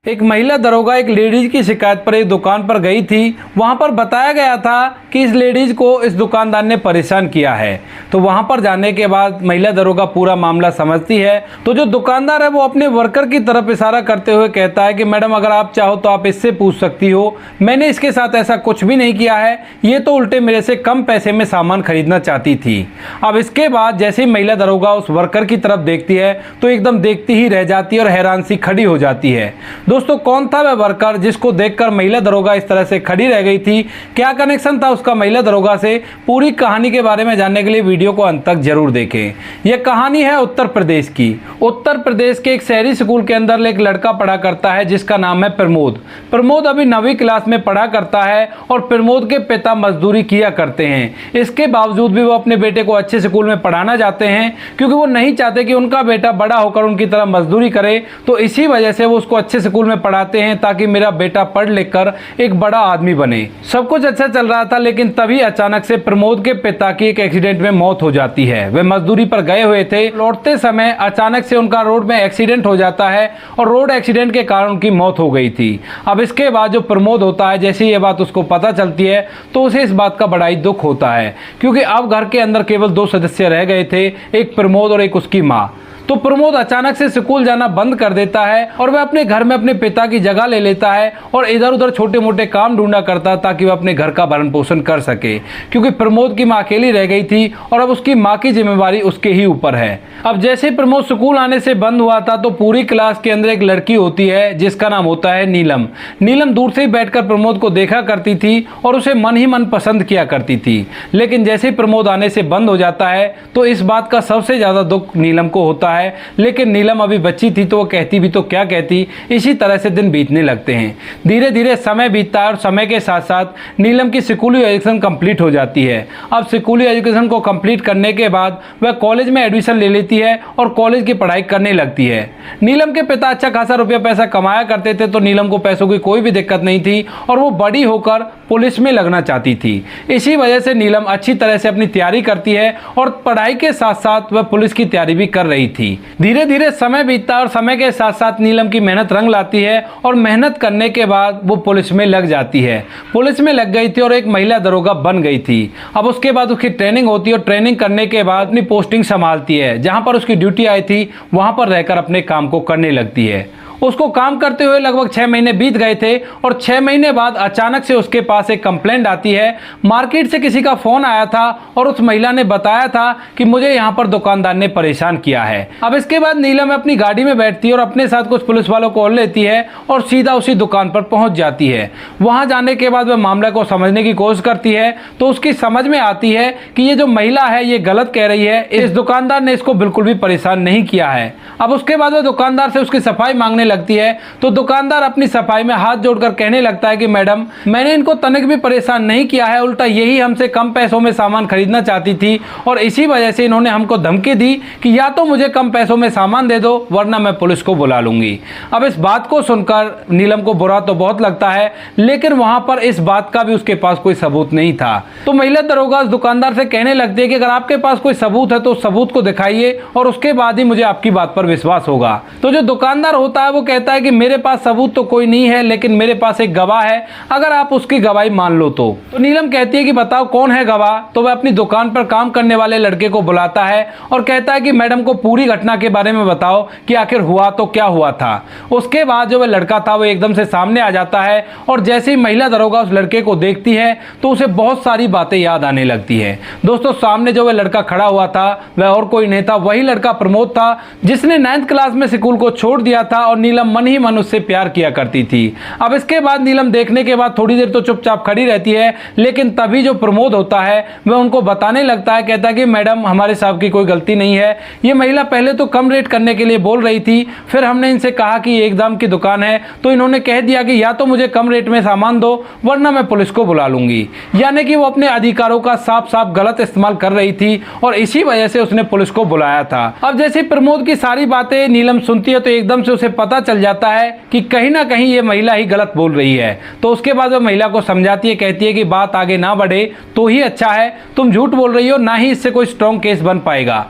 एक महिला दरोगा एक लेडीज की शिकायत पर एक दुकान पर गई थी। वहां पर बताया गया था कि इस लेडीज को इस दुकानदार ने परेशान किया है। तो वहां पर जाने के बाद महिला दरोगा पूरा मामला समझती है। तो जो दुकानदार है वो अपने वर्कर की तरफ इशारा करते हुए कहता है कि मैडम अगर आप चाहो तो आप इससे पूछ सकती हो, मैंने इसके साथ ऐसा कुछ भी नहीं किया है, ये तो उल्टे मेरे से कम पैसे में सामान खरीदना चाहती थी। अब इसके बाद जैसे ही महिला दरोगा उस वर्कर की तरफ देखती है तो एकदम देखती ही रह जाती है और हैरान सी खड़ी हो जाती है। दोस्तों, कौन था वह वर्कर जिसको देखकर महिला दरोगा इस तरह से खड़ी रह गई थी? क्या कनेक्शन था उसका महिला दरोगा से? पूरी कहानी के बारे में जानने के लिए वीडियो को अंत तक जरूर देखें। यह कहानी है उत्तर प्रदेश की। उत्तर प्रदेश के एक शहरी स्कूल के अंदर एक लड़का पढ़ा करता है जिसका नाम है प्रमोद। प्रमोद अभी 9वीं क्लास में पढ़ा करता है और प्रमोद के पिता मजदूरी किया करते हैं। इसके बावजूद भी वो अपने बेटे को अच्छे स्कूल में पढ़ाना चाहते हैं क्योंकि वो नहीं चाहते कि उनका बेटा बड़ा होकर उनकी तरह मजदूरी करे। तो इसी वजह से वो उसको अच्छे स्कूल में पढ़ाते हैं ताकि मेरा बेटा पढ़ लिख कर एक बड़ा आदमी बने। सब कुछ अच्छा चल रहा था, लेकिन तभी अचानक से प्रमोद के पिता की एक एक्सीडेंट में मौत हो जाती है। वे मजदूरी पर गए हुए थे, लौटते समय अचानक से उनका रोड में एक्सीडेंट हो जाता है और रोड एक्सीडेंट के कारण उनकी मौत हो गई थी। अब इसके बाद जो प्रमोद होता है, जैसे ये बात उसको पता चलती है तो उसे इस बात का बड़ा ही दुख होता है क्योंकि अब घर के अंदर केवल 2 सदस्य रह गए थे, एक प्रमोद और एक उसकी माँ। तो प्रमोद अचानक से स्कूल जाना बंद कर देता है और वह अपने घर में अपने पिता की जगह ले लेता है और इधर उधर छोटे मोटे काम ढूंढा करता ताकि वह अपने घर का भरण पोषण कर सके क्योंकि प्रमोद की माँ अकेली रह गई थी और अब उसकी माँ की जिम्मेवारी उसके ही ऊपर है। अब जैसे प्रमोद स्कूल आने से बंद हुआ था तो पूरी क्लास के अंदर एक लड़की होती है जिसका नाम होता है नीलम। नीलम दूर से ही बैठकर प्रमोद को देखा करती थी और उसे मन ही मन पसंद किया करती थी। लेकिन जैसे ही प्रमोद आने से बंद हो जाता है तो इस बात का सबसे ज्यादा दुख नीलम को होता है। लेकिन नीलम अभी बच्ची थी तो वो कहती भी तो क्या कहती। इसी तरह से दिन बीतने लगते हैं। धीरे धीरे समय बीतता है और समय के साथ साथ नीलम की स्कूली एजुकेशन कंप्लीट हो जाती है। अब स्कूली एजुकेशन को कंप्लीट करने के बाद वह कॉलेज में एडमिशन ले लेती है और कॉलेज की पढ़ाई करने लगती है। नीलम के पिता अच्छा खासा रुपया पैसा कमाया करते थे तो नीलम को पैसों की कोई भी दिक्कत नहीं थी और वो बड़ी होकर पुलिस में लगना चाहती थी। इसी वजह से नीलम अच्छी तरह से अपनी तैयारी करती है और पढ़ाई के साथ साथ वह पुलिस की तैयारी भी कर रही थी। धीरे धीरे समय बीतता और समय के साथ साथ नीलम की मेहनत रंग लाती है और मेहनत करने के बाद वो पुलिस में लग जाती है। पुलिस में लग गई थी और एक महिला दरोगा बन गई थी। अब उसके बाद उसकी ट्रेनिंग होती है और ट्रेनिंग करने के बाद अपनी पोस्टिंग संभालती है। जहां पर उसकी ड्यूटी आई थी वहां पर रहकर अपने काम को करने लगती है। उसको काम करते हुए लगभग 6 महीने बीत गए थे और 6 महीने बाद अचानक से उसके पास एक कंप्लेंट आती है। मार्केट से किसी का फोन आया था और उस महिला ने बताया था कि मुझे यहाँ पर दुकानदार ने परेशान किया है। अब इसके बाद नीलम अपनी गाड़ी में बैठती है और अपने साथ कुछ पुलिस वालों को और लेती है और सीधा उसी दुकान पर पहुंच जाती है। वहां जाने के बाद वह मामले को समझने की कोशिश करती है तो उसकी समझ में आती है कि ये जो महिला है ये गलत कह रही है, इस दुकानदार ने इसको बिल्कुल भी परेशान नहीं किया है। अब उसके बाद वह दुकानदार से उसकी सफाई मांगने लगती है तो दुकानदार अपनी सफाई में हाथ जोड़कर कहने लगता है कि मैडम, मैंने इनको तनिक भी परेशान नहीं किया है, उल्टा यही हमसे कम पैसों में सामान खरीदना चाहती थी और इसी वजह से इन्होंने हमको धमकी दी कि या तो मुझे कम पैसों में सामान दे दो वरना मैं पुलिस को बुला लूंगी। अब इस बात को सुनकर नीलम को बुरा तो बहुत लगता है, लेकिन वहां पर इस बात का भी उसके पास कोई सबूत नहीं था। तो महिला दरोगा उस दुकानदार से कहने लगती है कि अगर आपके पास कोई सबूत है तो सबूत को दिखाइए और उसके बाद ही मुझे आपकी बात पर विश्वास होगा। तो जो दुकानदार होता है वो कहता है कि मेरे पास सबूत तो कोई नहीं है, लेकिन मेरे पास एक गवाह है, अगर आप उसकी गवाही मान लो तो नीलम कहती है कि बताओ कौन है गवाह। तो वह अपनी दुकान पर काम करने वाले लड़के को बुलाता है और कहता है कि मैडम को पूरी घटना के बारे में बताओ कि आखिर हुआ तो क्या हुआ था। उसके बाद जो वह लड़का था वो एकदम से सामने आ जाता है और जैसे ही महिला दरोगा उस लड़के को देखती है तो उसे बहुत सारी बातें याद आने लगती है। दोस्तों, सामने जो वह लड़का खड़ा हुआ था वह और कोई नहीं था, वही लड़का प्रमोद था जिसने 9th क्लास में स्कूल को छोड़ दिया था और नीलम मन ही मन उससे प्यार किया करती थी। अब इसके बाद नीलम देखने के बाद थोड़ी देर तो चुपचाप खड़ी रहती है, लेकिन तभी जो प्रमोद होता है वह उनको बताने लगता है। कहता है कि मैडम, हमारे साहब की कोई गलती नहीं है, ये महिला पहले तो कम रेट करने के लिए बोल रही थी, फिर हमने इनसे कहा कि एक दाम की दुकान है तो इन्होंने कह दिया कि या तो मुझे कम रेट में सामान दो वरना मैं पुलिस को बुला लूंगी। यानी कि वो अपने अधिकारों का साफ साफ गलत इस्तेमाल कर रही थी और इसी वजह से उसने पुलिस को बुलाया था। अब जैसे प्रमोद की सारी बातें नीलम सुनती है तो एकदम से उसे पता चल जाता है कि कहीं ना कहीं ये महिला ही गलत बोल रही है। तो उसके बाद वह महिला को समझाती है, कहती है कि बात आगे ना बढ़े तो ही अच्छा है, तुम झूठ बोल रही हो, ना ही इससे कोई स्ट्रॉन्ग केस बन पाएगा।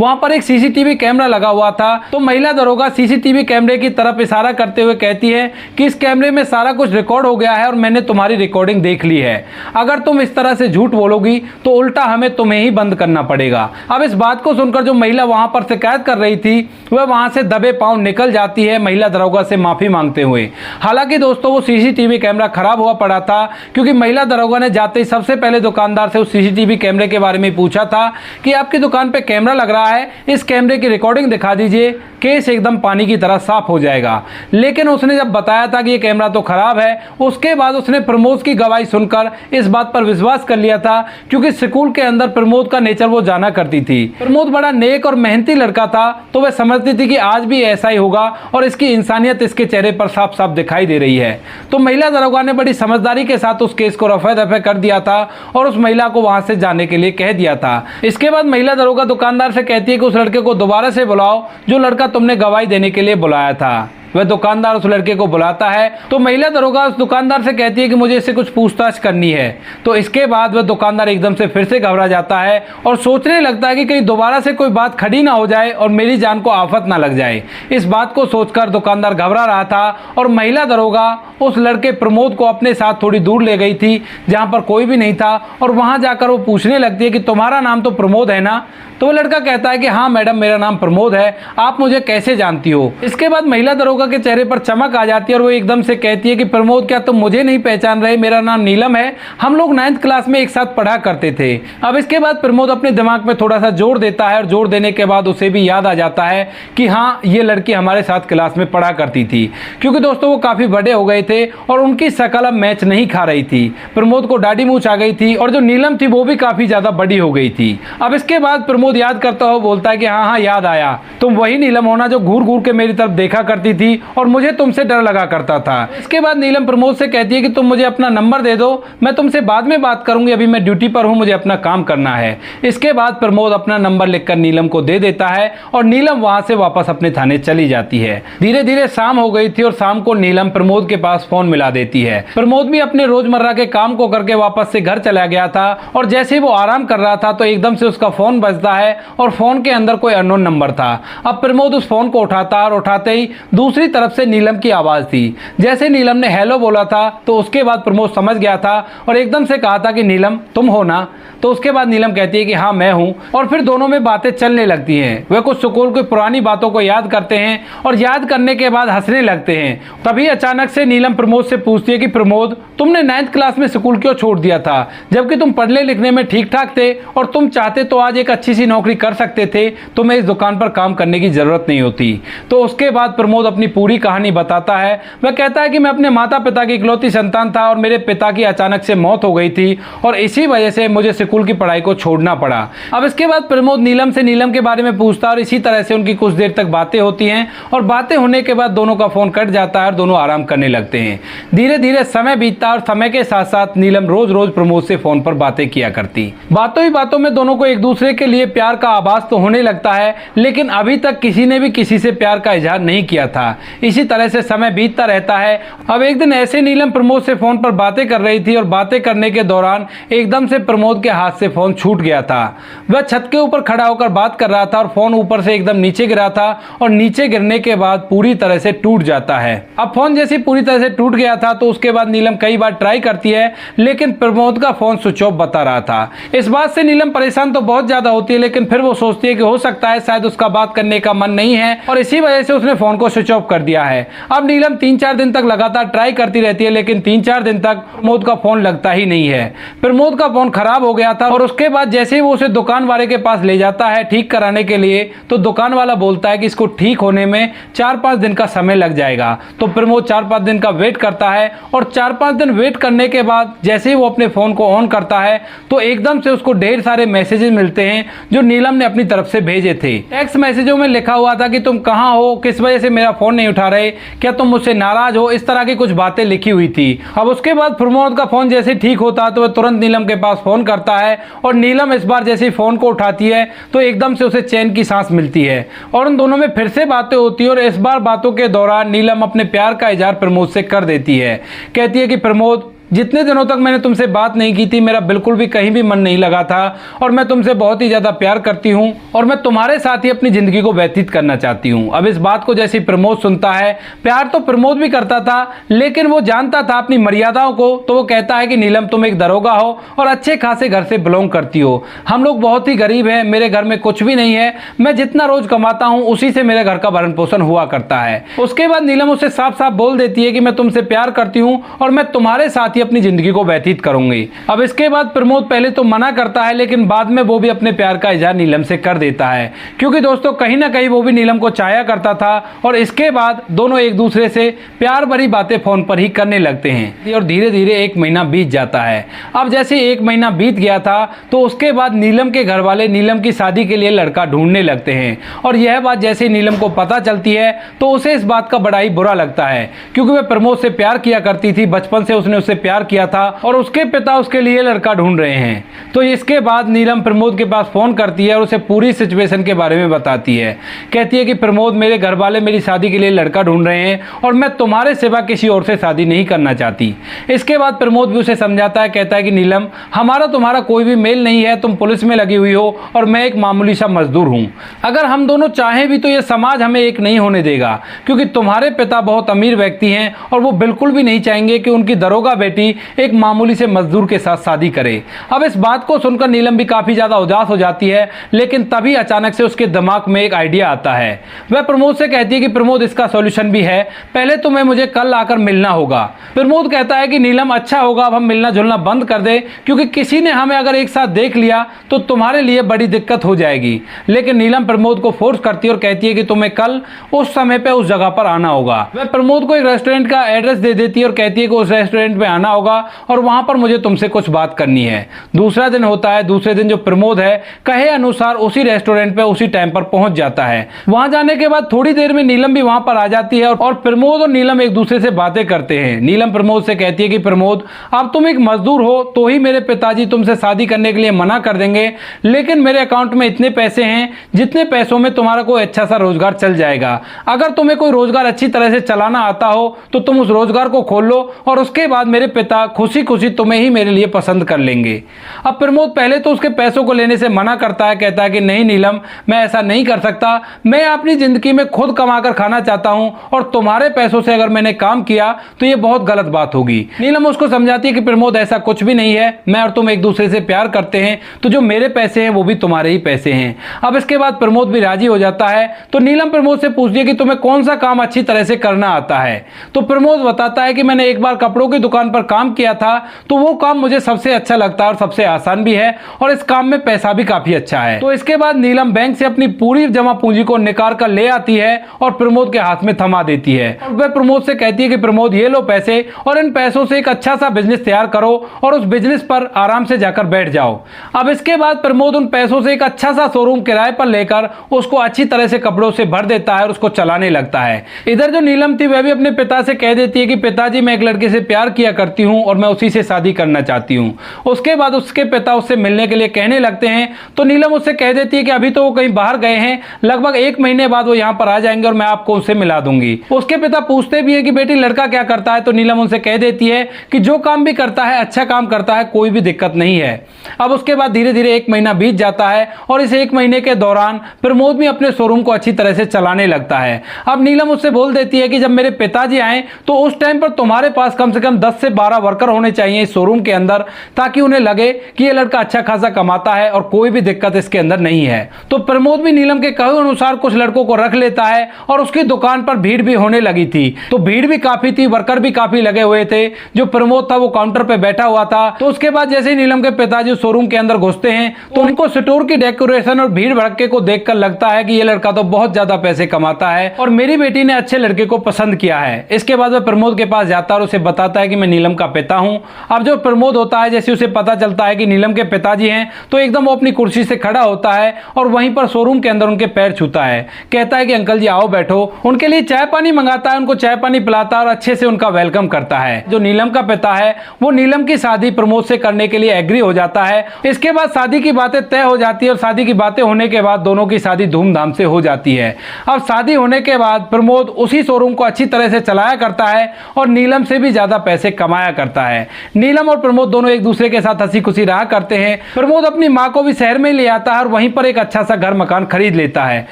वहां पर एक सीसीटीवी कैमरा लगा हुआ था। तो महिला दरोगा सीसीटीवी कैमरे की तरफ इशारा करते हुए कहती है कि इस कैमरे में सारा कुछ रिकॉर्ड हो गया है और मैंने तुम्हारी रिकॉर्डिंग देख ली है। अगर तुम इस तरह से झूठ बोलोगी तो उल्टा हमें तुम्हें ही बंद करना पड़ेगा। अब इस बात को सुनकर जो महिला वहां पर शिकायत कर रही थी वह वहां से दबे पांव निकल जाती है महिला दरोगा से माफी मांगते हुए। हालांकि दोस्तों वो सीसीटीवी कैमरा खराब हुआ पड़ा था, क्योंकि महिला दरोगा ने जाते ही सबसे पहले दुकानदार से उस सीसीटीवी कैमरे के बारे में पूछा था कि आपकी दुकान पे कैमरा लग रहा है, इस कैमरे की रिकॉर्डिंग दिखा दीजिए, केस एकदम पानी की तरह साफ हो जाएगा। लेकिन उसने जब बताया था कि ये कैमरा तो खराब है, उसके बाद उसने प्रमोद की गवाही सुनकर इस बात पर विश्वास कर लिया था, क्योंकि स्कूल के अंदर प्रमोद का नेचर वो जाना करती थी। प्रमोद बड़ा नेक और मेहनती लड़का था, तो वह समझती थी कि आज भी ऐसा ही होगा और इसकी इंसानियत इसके चेहरे पर साफ साफ दिखाई दे रही है। तो महिला दरोगा ने बड़ी समझदारी के साथ उस केस को रफे दफे कर दिया था और उस महिला को वहां से जाने के लिए कह दिया था। इसके बाद महिला दरोगा दुकानदार से कहती है कि उस लड़के को दोबारा से बुलाओ जो लड़का तुमने गवाही देने के लिए बुलाया था। वह दुकानदार उस लड़के को बुलाता है। तो महिला दरोगा उस दुकानदार से कहती है कि मुझे इससे कुछ पूछताछ करनी है। तो इसके बाद वह दुकानदार एकदम से फिर से घबरा जाता है और सोचने लगता है कि कहीं दोबारा से कोई बात खड़ी ना हो जाए और मेरी जान को आफत ना लग जाए। इस बात को सोचकर दुकानदार घबरा रहा था और महिला दरोगा उस लड़के प्रमोद को अपने साथ थोड़ी दूर ले गई थी जहां पर कोई भी नहीं था, और वहां जाकर वो पूछने लगती है कि तुम्हारा नाम तो प्रमोद है ना। तो वो लड़का कहता है कि हाँ मैडम, मेरा नाम प्रमोद है, आप मुझे कैसे जानती हो। इसके बाद महिला दरोगा के चेहरे पर चमक आ जाती है और वो एकदम से कहती है कि प्रमोद, क्या तुम मुझे नहीं पहचान रहे? मेरा नाम नीलम है, हम लोग 9th क्लास में एक साथ पढ़ा करते थे। अब इसके बाद प्रमोद अपने दिमाग में थोड़ा सा जोर देता है और जोर देने के बाद उसे भी याद आ जाता है कि हाँ ये लड़की हमारे साथ क्लास में पढ़ा करती थी, क्योंकि दोस्तों वो काफी बड़े हो गए थे और उनकी शकल अब मैच नहीं खा रही थी। प्रमोद को दाढ़ी मूंछ आ गई थी और जो नीलम थी वो भी काफी ज्यादा बड़ी हो गई थी। अब इसके बाद प्रमोद याद करता हो बोलता है कि हाँ हाँ याद आया, तुम वही नीलम हो ना जो घूर घूर के मेरी तरफ देखा करती थी और मुझे तुमसे डर लगा करता था। इसके बाद नीलम प्रमोद से कहती है कि तुम मुझे अपना नंबर दे दो, मैं तुमसे बाद में बात करूंगी, अभी मैं ड्यूटी पर हूं, मुझे अपना काम करना है। इसके बाद प्रमोद अपना नंबर लिखकर नीलम को दे देता है और नीलम वहां से वापस अपने थाने चली जाती है। धीरे धीरे शाम हो गई थी और शाम को नीलम प्रमोद के पास फोन मिला देती है। प्रमोद भी अपने रोजमर्रा के काम को करके वापस से घर चला गया था और जैसे ही वो आराम कर रहा था तो एकदम से उसका फोन बजता है और फोन के अंदर कोई अननोन नंबर था। अब प्रमोद उस फोन को उठाता और उठाते ही दूसरी तरफ से नीलम की आवाज थी। जैसे नीलम ने हेलो बोला था तो उसके बाद प्रमोद समझ गया था और एकदम से कहा था कि नीलम तुम हो ना। तो उसके बाद नीलम कहती है कि हाँ मैं हूं और फिर दोनों में बातें चलने लगती हैं। वे कुछ स्कूल की पुरानी बातों को याद करते हैं और याद करने के बाद हंसने लगते हैं। तभी अचानक से नीलम प्रमोद से पूछती है कि प्रमोद, तुमने 9th क्लास में स्कूल क्यों छोड़ दिया था, जबकि तुम पढ़ने लिखने में ठीक ठाक थे और तुम चाहते तो आज एक अच्छी सी नौकरी कर सकते थे, तुम्हें इस दुकान पर काम करने की जरूरत नहीं होती। तो उसके बाद प्रमोद अपनी पूरी कहानी बताता है। वह कहता है कि मैं अपने माता पिता की इकलौती संतान था और मेरे पिता की अचानक से मौत हो गई थी और इसी वजह से मुझे स्कूल की पढ़ाई को छोड़ना पड़ा। अब इसके बाद प्रमोद नीलम से नीलम के बारे में पूछता है और इसी तरह से उनकी कुछ देर तक बातें होती हैं और बातें होने के बाद दोनों का फोन कट जाता है और दोनों आराम करने लगते हैं। धीरे धीरे समय बीतता है और समय के साथ साथ नीलम रोज रोज प्रमोद से फोन पर बातें किया करती। बातों ही बातों में दोनों को एक दूसरे के लिए प्यार का आभास तो होने लगता है, लेकिन अभी तक किसी ने भी किसी से प्यार का इजहार नहीं किया था। इसी तरह से समय बीतता रहता है। अब एक दिन ऐसे नीलम प्रमोद से फोन पर बातें कर रही थी और बातें करने के दौरान एकदम से प्रमोद के हाथ से फोन छूट गया था। वह छत के ऊपर खड़ा होकर बात कर रहा था और फोन ऊपर से एकदम नीचे गिरा था और नीचे गिरने के बाद पूरी तरह से टूट जाता है। अब फोन जैसे पूरी तरह से टूट गया था तो उसके बाद नीलम कई बार ट्राई करती है, लेकिन प्रमोद का फोन स्विच ऑफ बता रहा था। इस बात से नीलम परेशान तो बहुत ज्यादा होती है, लेकिन फिर वो सोचती है कि हो सकता है शायद उसका बात करने का मन नहीं है और इसी वजह से उसने फोन को स्विच ऑफ कर दिया है। अब नीलम 3-4 दिन तक लगातार ट्राई करती रहती है, लेकिन 3-4 दिन तक प्रमोद का फोन लगता ही नहीं है। प्रमोद का फोन खराब हो गया था और उसके बाद जैसे ही वो उसे दुकान वाले के पास ले जाता है ठीक कराने के लिए, तो दुकान वाला बोलता है कि इसको ठीक होने में 4-5 दिन का समय लग जाएगा। तो प्रमोद 4-5 दिन का वेट करता है और 4-5 दिन वेट करने के बाद जैसे ही वो अपने फोन को ऑन करता है तो एकदम से उसको ढेर सारे मैसेजेस मिलते हैं जो नीलम ने अपनी तरफ से भेजे थे। टेक्स्ट मैसेजों में लिखा हुआ था कि तुम कहां हो, किस वजह से मेरा फोन नहीं उठा रहे, क्या तुम मुझसे नाराज हो, इस तरह की कुछ बातें लिखी हुई थी। अब उसके बाद प्रमोद का फोन जैसे ठीक होता है तो वह तुरंत नीलम के पास फोन करता है और नीलम इस बार जैसे फोन को उठाती है तो एकदम से उसे चैन की सांस मिलती है और उन दोनों में फिर से बातें होती है और इस बार बातों के दौरान नीलम अपने प्यार का इजहार प्रमोद से कर देती है। कहती है कि प्रमोद, जितने दिनों तक मैंने तुमसे बात नहीं की थी, मेरा बिल्कुल भी कहीं भी मन नहीं लगा था और मैं तुमसे बहुत ही ज़्यादा प्यार करती हूँ और मैं तुम्हारे साथ ही अपनी ज़िंदगी को व्यतीत करना चाहती हूँ। अब इस बात को जैसे प्रमोद सुनता है, प्यार तो प्रमोद भी करता था लेकिन वो जानता था अपनी मर्यादाओं को, तो वो कहता है कि नीलम तुम एक दरोगा हो और अच्छे खासे घर से बिलोंग करती हो। हम लोग बहुत ही गरीब हैं, मेरे घर में कुछ भी नहीं है, मैं जितना रोज कमाता हूँ उसी से मेरे घर का भरण पोषण हुआ करता है। उसके बाद नीलम उसे साफ साफ बोल देती है कि मैं तुमसे प्यार करती हूँ और मैं तुम्हारे साथ ही अपनी जिंदगी को व्यतीत करूंगी। अब इसके बाद प्रमोद पहले तो मना करता है लेकिन बाद में वो भी अपने प्यार का इजहार नीलम से कर देता है, क्योंकि दोस्तों कहीं ना कहीं वो भी नीलम को चाहा करता था और इसके बाद दोनों एक दूसरे से प्यार भरी बातें फोन पर ही करने लगते हैं और धीरे धीरे एक महीना बीत जाता है। अब जैसे एक महीना बीत गया था तो उसके बाद नीलम के घर वाले नीलम की शादी के लिए लड़का ढूंढने लगते हैं और यह बात जैसे नीलम को पता चलती है तो उसे इस बात का बड़ा ही बुरा लगता है, क्योंकि वह प्रमोद से प्यार किया करती थी, बचपन से उसने उससे प्यार किया था और उसके पिता उसके लिए लड़का ढूंढ रहे हैं। तो इसके बाद नीलम प्रमोद के पास फोन करती है और उसे पूरी सिचुएशन के बारे में बताती है। कहती है कि प्रमोद, मेरे घर वाले मेरी शादी के लिए लड़का ढूंढ रहे हैं और मैं तुम्हारे सिवा किसी और से शादी नहीं करना चाहती। इसके बाद प्रमोद भी उसे समझाता है, कहता है कि नीलम, हमारा तुम्हारा कोई भी मेल नहीं है, तुम पुलिस में लगी हुई हो और मैं एक मामूली सा मजदूर हूँ। अगर हम दोनों चाहें भी तो ये समाज हमें एक नहीं होने देगा, क्योंकि तुम्हारे पिता बहुत अमीर व्यक्ति हैं और वो बिल्कुल भी नहीं चाहेंगे कि उनकी दरोगा बेटी एक मामूली से मजदूर के साथ शादी करे। अब इस बात को सुनकर नीलम भी काफी ज्यादा उदास हो जाती है, लेकिन तभी अचानक से उसके दिमाग में एक आइडिया आता है। वह प्रमोद से कहती है कि प्रमोद, इसका सॉल्यूशन भी है, पहले तुम्हें मुझे कल आकर मिलना होगा। प्रमोद कहता है कि नीलम, अच्छा होगा अब हम मिलना जुलना बंद कर दे, क्योंकि किसी ने हमें अगर एक साथ देख लिया तो तुम्हारे लिए बड़ी दिक्कत हो जाएगी। लेकिन नीलम प्रमोद को फोर्स करती है और कहती है कि तुम्हें कल उस समय पे उस जगह पर आना होगा। वह प्रमोद को एक रेस्टोरेंट का एड्रेस दे देती है और कहती है कि उस रेस्टोरेंट में आना होगा और वहां पर मुझे तुमसे कुछ बात करनी है। दूसरा दिन होता है। दूसरे दिन जो प्रमोद है कहे अनुसार उसी रेस्टोरेंट पे उसी टाइम पर पहुंच जाता है। वहां जाने के बाद थोड़ी देर में नीलम भी वहां पर आ जाती है और प्रमोद और नीलम एक दूसरे से बातें करते हैं। नीलम प्रमोद से कहती है कि प्रमोद, अब तुम एक मजदूर हो तो ही मेरे पिताजी तुमसे शादी करने के लिए मना कर देंगे, लेकिन मेरे अकाउंट में इतने पैसे हैं जितने पैसों में तुम्हारा कोई अच्छा सा रोजगार चल जाएगा। अगर तुम्हें कोई रोजगार अच्छी तरह से चलाना आता हो तो तुम उस रोजगार को खोल लो और उसके बाद मेरे पिता खुशी खुशी तुम्हें ही मेरे लिए पसंद कर लेंगे। अब प्रमोद पहले तो उसके पैसों को लेने से मना करता है, कहता है कि नहीं नीलम, मैं ऐसा नहीं कर सकता, मैं अपनी जिंदगी में खुद कमाकर खाना चाहता हूं और तुम्हारे पैसों से अगर मैंने काम किया तो ये बहुत गलत बात होगी। नीलम उसको समझाती है कि प्रमोद, ऐसा कुछ भी नहीं है, मैं और तुम एक दूसरे से प्यार करते हैं तो जो मेरे पैसे हैं वो भी तुम्हारे ही पैसे हैं। अब इसके बाद प्रमोद भी राजी हो जाता है। तो नीलम प्रमोद से पूछती है कि तुम्हें कौन सा काम अच्छी तरह से करना आता है। तो प्रमोद बताता है कि मैंने एक बार कपड़ों की दुकान पर काम किया था, तो वो काम मुझे सबसे अच्छा लगता है और सबसे आसान भी है और इस काम में पैसा भी काफी अच्छा है। तो इसके बाद नीलम बैंक से अपनी पूरी जमा पूंजी को निकाल कर ले आती है और प्रमोद के हाथ में थमा देती है और वह प्रमोद से कहती है कि प्रमोद, ये लो पैसे और इन पैसों से एक अच्छा सा बिजनेस तैयार करो और उस बिजनेस पर आराम से जाकर बैठ जाओ। अब इसके बाद प्रमोद उन पैसों से एक अच्छा सा शोरूम किराए पर लेकर उसको अच्छी तरह से कपड़ों से भर देता है और उसको चलाने लगता है। इधर जो नीलम थी वह भी अपने पिता से कह देती है कि पिताजी, मैं एक लड़के से प्यार किया करती हूँ और मैं उसी से शादी करना चाहती हूँ। उसके बाद उसके पिता उससे मिलने के लिए कहने लगते हैं। तो नीलम उससे कह देती है कि अभी तो वो कहीं बाहर गए हैं, लगभग 1 महीने बाद वो यहाँ पर आ जाएंगे और मैं आपको उससे मिला दूंगी। उसके पिता पूछते भी है कि बेटी लड़का क्या करता है, तो नीलम उनसे कह देती है कि जो काम भी करता है अच्छा काम करता है, कोई भी दिक्कत नहीं है। अब उसके बाद धीरे धीरे 1 महीना बीत जाता है और इस 1 महीने के दौरान प्रमोद भी अपने शोरूम को अच्छी तरह से चलाने लगता है। अब नीलम उससे बोल देती है कि जब मेरे पिताजी आए तो उस टाइम पर तुम्हारे पास कम से कम 10 से 12 वर्कर होने चाहिए इस शोरूम के अंदर, ताकि उन्हें लगे कि ये लड़का अच्छा खासा कमाता है और कोई भी दिक्कत इसके अंदर नहीं है। तो प्रमोद भी नीलम के कहे अनुसार कुछ लड़कों को रख लेता है और उसकी दुकान पर भीड़ भी होने लगी थी। तो भीड़ भी काफी थी, वर्कर भी काफी लगे हुए थे। जो प्रमोद था वो काउंटर पे बैठा हुआ था। तो उसके बाद जैसे ही नीलम के पिताजी शोरूम के अंदर घुसते हैं तो उनको स्टोर की डेकोरेशन और भीड़ भड़के को देखकर लगता है कि ये लड़का तो बहुत ज्यादा पैसे कमाता है और मेरी बेटी ने अच्छे लड़के को पसंद किया है। इसके बाद वह प्रमोद के पास जाता है और उसे बताता है कि मैं नीलम का पिता हूं। अब जो प्रमोद होता है, जैसे उसे पता चलता है कि नीलम के पिताजी हैं, तो एकदम वो अपनी कुर्सी से खड़ा होता है और वहीं पर शोरूम के अंदर उनके पैर छूता है। कहता है कि अंकल जी आओ बैठो। उनके लिए चाय पानी मंगाता है, उनको चाय पानी पिलाता है और अच्छे से उनका वेलकम करता है। जो नीलम का पिता है वो नीलम की शादी प्रमोद से करने के लिए एग्री हो जाता है। इसके बाद शादी की बातें तय हो जाती है और शादी की बातें होने के बाद दोनों की शादी धूमधाम से हो जाती है। अब शादी होने के बाद प्रमोद उसी शोरूम को अच्छी तरह से चलाया करता है और नीलम से भी ज्यादा पैसे कमाया कमाया करता है। नीलम और प्रमोद दोनों एक दूसरे के साथ हंसी खुशी रहा करते हैं। प्रमोद अपनी माँ को भी शहर में ले आता है और वहीं पर एक अच्छा सा घर मकान खरीद लेता है।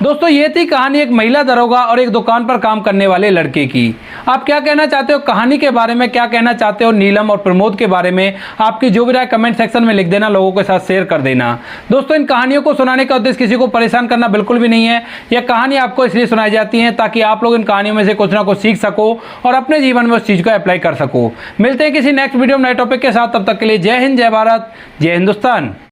दोस्तों ये थी कहानी एक महिला दरोगा और एक दुकान पर काम करने वाले लड़के की। आप क्या कहना चाहते हो कहानी के बारे में, क्या कहना चाहते हो नीलम और प्रमोद के बारे में? आपकी जो भी राय कमेंट सेक्शन में लिख देना, लोगों के साथ शेयर कर देना। दोस्तों इन कहानियों को सुनाने का उद्देश्य किसी को परेशान करना बिल्कुल भी नहीं है। यह कहानी आपको इसलिए सुनाई जाती है ताकि आप लोग इन कहानियों में से कुछ ना कुछ सीख सको और अपने जीवन में उस चीज को अप्लाई कर सको। मिलते हैं किसी नेक्स्ट वीडियो में नए टॉपिक के साथ, तब तक के लिए जय हिंद, जय भारत, जय हिंदुस्तान।